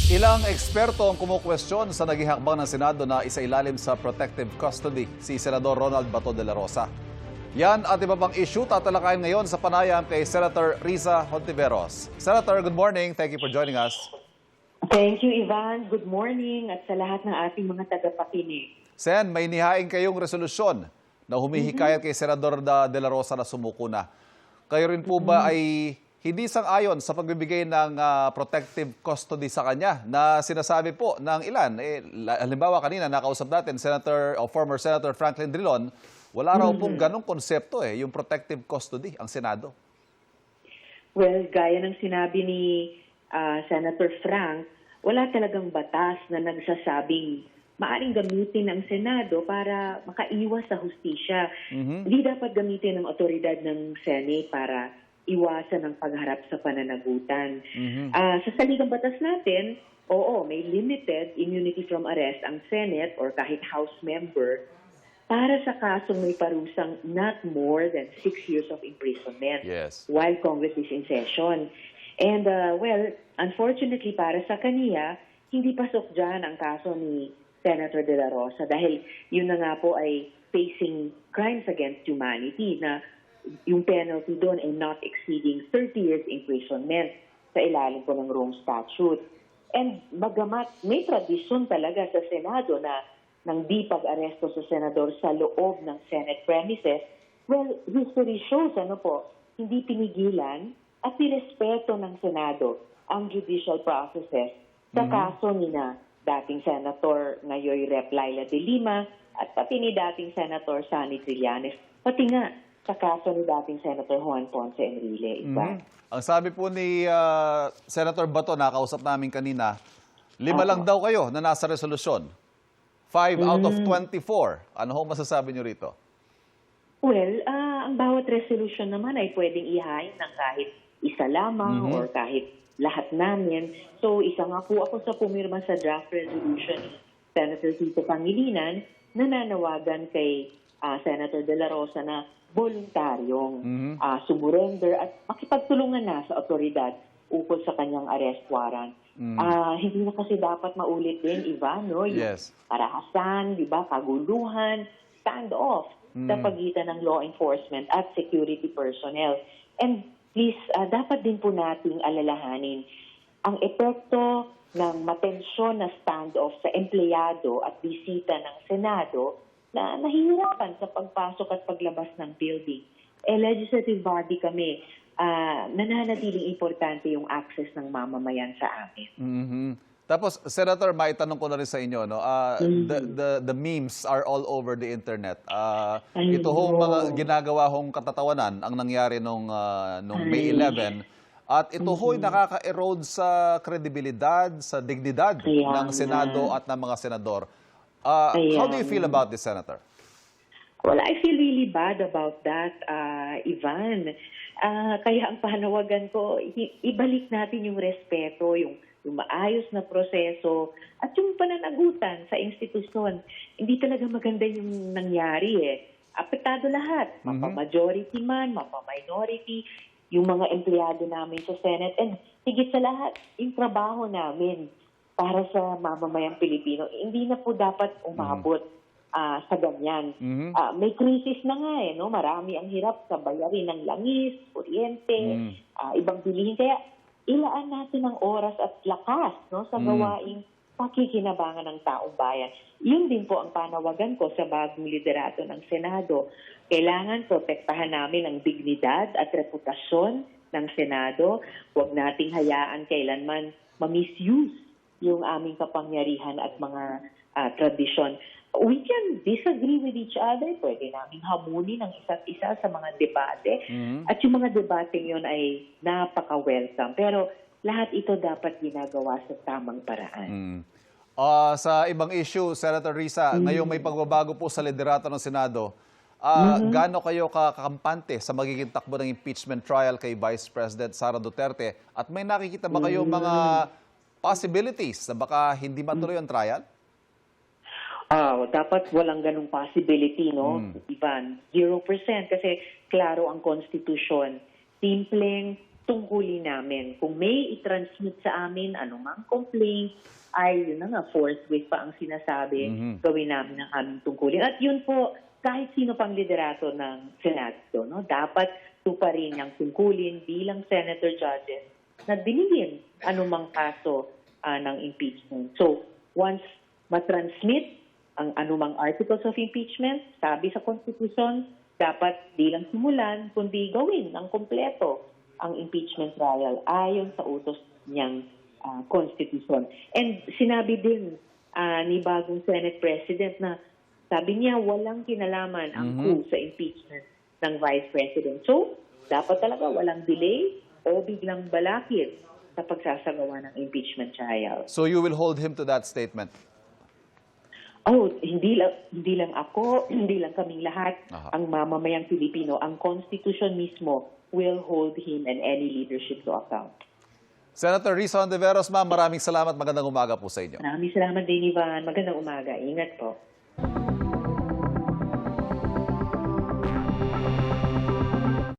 Ilang eksperto ang kumukwestiyon sa naging hakbang ng Senado na isailalim sa protective custody si Senador Ronald Bato de la Rosa. Yan at iba pang issue tatalakayin ngayon sa panayam kay Senator Riza Hontiveros. Senator, good morning. Thank you for joining us. Thank you, Ivan. Good morning at sa lahat ng ating mga tagapakinig. Sen, may nihain kayong resolusyon na humihikayat kay Senador de la Rosa na sumuko na. Kayo rin po ba ay hindi sang-ayon sa pagbibigay ng protective custody sa kanya na sinasabi po ng ilan? Halimbawa kanina nakausap natin former Senator Franklin Drilon, wala raw pong ganong konsepto yung protective custody ang Senado. Well, gaya ng sinabi ni Senator Frank, wala talagang batas na nagsasabing maaring gamitin ng Senado para makaiwas sa hustisya. Hindi dapat gamitin ng otoridad ng Senate para iwasan ang pagharap sa pananagutan. Sa saligang batas natin, oo, may limited immunity from arrest ang Senate or kahit House member para sa kasong may parusang not more than 6 years of imprisonment while Congress is in session. And well, unfortunately para sa kaniya, hindi pasok dyan ang kaso ni Senator De La Rosa dahil yun na nga po ay facing crimes against humanity na yung penalty doon ay not exceeding 30 years imprisonment sa ilalim po ng Rome Statute. And bagamat may tradisyon talaga sa Senado na ng di pag-aresto sa senador sa loob ng Senate premises, well, history shows hindi pinigilan at nirespeto ng Senado ang judicial processes sa kaso ni na dating Senator ngayon Rep. Laila de Lima at pati ni dating Senator Sonny Trillanes, pati nga sa kaso ni dating Senator Juan Ponce Enrile. Ang sabi po ni Senator Bato, nakausap namin kanina, 5 lang daw kayo na nasa resolusyon. 5 out of 24. Ano ho masasabi niyo rito? Well, ang bawat resolution naman ay pwedeng ihain ng kahit isa lamang or kahit lahat namin. So, isa nga po ako sa pumirma sa draft resolution ni Senator Tito Pangilinan na nanawagan kay Senator De La Rosa na voluntaryong sumurrender at makipagtulungan na sa otoridad ukol sa kanyang arrest warrant. Hindi na kasi dapat maulit din, Ivan, no? Yung karahasan, di ba, kaguluhan, standoff sa pagitan ng law enforcement at security personnel. And please, dapat din po nating alalahanin ang epekto ng matensyon na standoff sa empleyado at bisita ng Senado na nahihirapan sa pagpasok at paglabas ng building. Legislative body kami, nananatiling importante yung access ng mamamayan sa amin. Tapos, Senator, maitanong ko na rin sa inyo, no? The memes are all over the internet. Ito hong mga ginagawa hong katatawanan ang nangyari nung May 11. At ito ho'y nakaka-erode sa kredibilidad, sa dignidad ng Senado at ng mga senador. How do you feel about this, Senator? Well, I feel really bad about that, Ivan. Kaya ang panawagan ko, ibalik natin yung respeto, yung maayos na proseso, at yung pananagutan sa institusyon. Hindi talaga maganda yung nangyari Apektado lahat, mapa-majority man, mapa-minority, yung mga empleyado namin sa Senate, and higit sa lahat, yung trabaho namin para sa mamamayang Pilipino. Hindi na po dapat umabot sa ganyan. May krisis na nga no? Marami ang hirap sa bayarin ng langis, kuryente, ibang bilihin. Kaya ilaan natin ang oras at lakas sa gawaing pakikinabangan ng taong bayan. Yun din po ang panawagan ko sa bagong liderato ng Senado. Kailangan protektahan namin ang dignidad at reputasyon ng Senado. Huwag nating hayaan kailanman ma-misuse yung aming kapangyarihan at mga tradisyon. We can disagree with each other. Pwede namin hamunin ang isa't isa sa mga debate. At yung mga debate yun ay napaka-welcome. Pero lahat ito dapat ginagawa sa tamang paraan. Sa ibang issue, Senator Riza, ngayong may pagbabago po sa liderato ng Senado, gaano kayo kakampante sa magiging takbo ng impeachment trial kay Vice President Sara Duterte? At may nakikita ba kayong mga possibilities na baka hindi matuloy ang trial? Dapat walang ganung possibility, no? Ivan, 0%. Kasi klaro ang konstitusyon. Simpleng tungkulin namin. Kung may i-transmit sa amin anumang complaint, ay yun na nga, forthwith pa ang sinasabi, gawin namin ang aming tungkulin. At yun po, kahit sino pang liderato ng Senado, no, dapat tuparin ang tungkulin bilang senator judges na dinigin anumang kaso ng impeachment. So, once matransmit ang anumang articles of impeachment, sabi sa Constitution, dapat di lang simulan, kundi gawin ng kompleto ang impeachment trial ayon sa utos niyang Constitution. And sinabi din ni bagong Senate President na sabi niya walang kinalaman ang coup sa impeachment ng Vice President. So, dapat talaga walang delay o biglang balakid sa pagsasagawa ng impeachment trial. So you will hold him to that statement? Oh, hindi lang ako, hindi lang kaming lahat, Aha. ang mamamayang Pilipino, ang Constitution mismo will hold him and any leadership to account. Senator Risa Hontiveros, ma'am, maraming salamat. Magandang umaga po sa inyo. Maraming salamat din, Ivan. Magandang umaga. Ingat po.